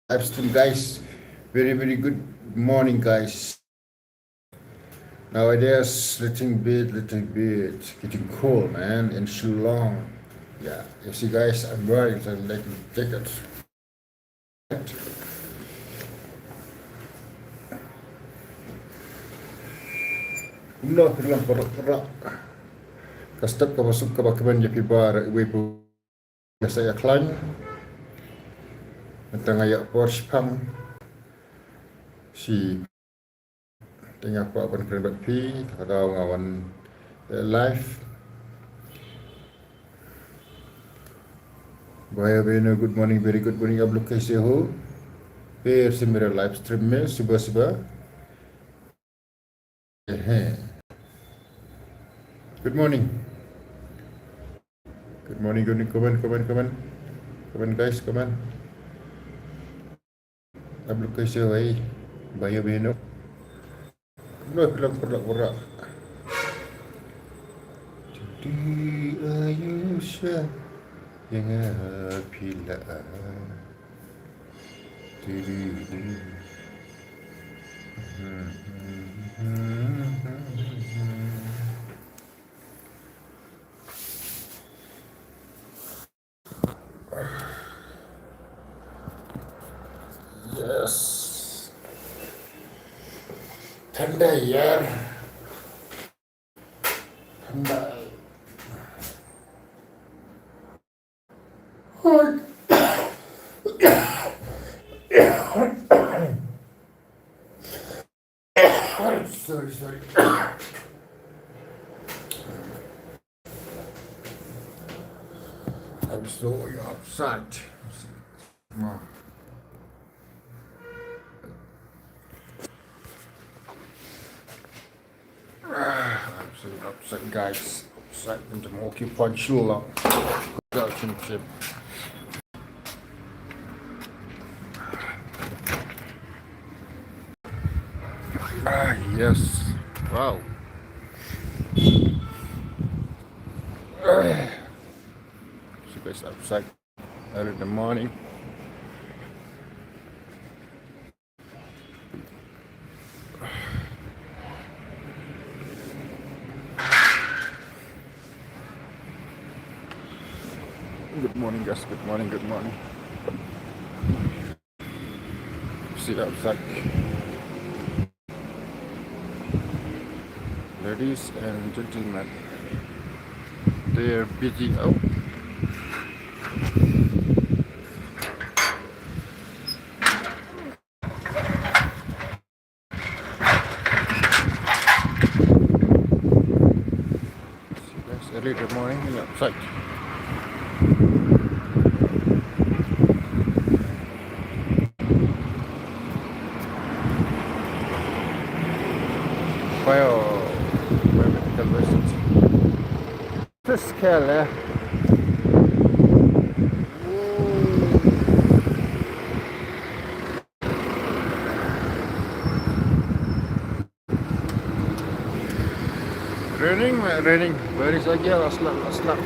live stream, guys. Very good morning, guys. Nowadays, little bit getting cold, man, in Shillong. Yeah, you see, guys, I'm wearing some like jacket. No, hilang perak. Kastap ka masuk ke bakaban je pibar ibu saya klan. Tengah ya Porsche pam si tengah apa ban kena pi atau ngawan live. Bahaya beno, good morning, very good morning. आप लोग कैसे हो? फिर से मेरे live stream में सुबह सुबह हैं. Good morning. Good morning, come on guys, come on. आप लोग कैसे हो भाई? भाइयों बहनों. No, perak. Jadi Ayusha yang apila diri. Yes. ठंडा यार, ठंडा. Sorry. I'm so upset. I'm so upset, guys. Upset into Moki Punchula. Relationship. Yes. Wow. So guys, upset early in the morning. Good morning, guys. Good morning. See outside. Ladies and gentlemen, they're busy out. See guys, early in the morning outside. Biomedical research. This killer. Raining. Baris lagi last lap.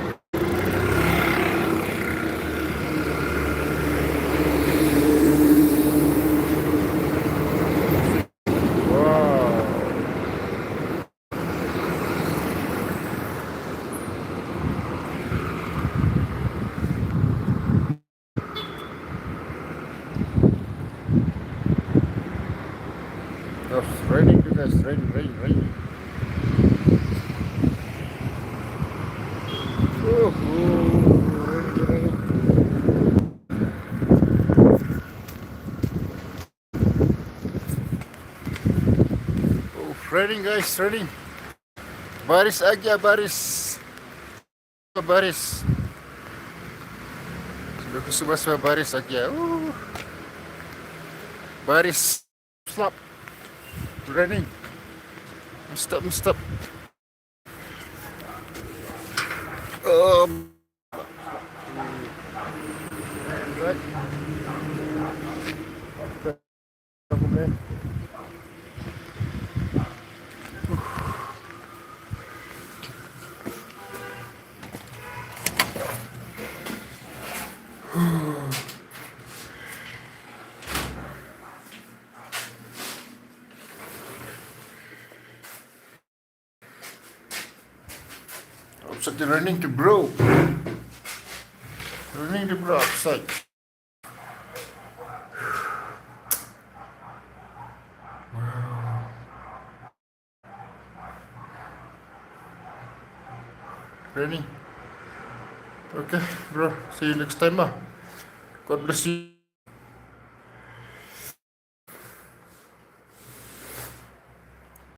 Wow. Oh, raining, guys. Rain. Raining. Oh, raining, guys, raining. Baris aja, baris. Sudah baris aja. Baris. Stop. Raining. Stop. Right. outside. They're running to bro. Running to bro outside. Raining. Okay, bro. See you next time. God bless you.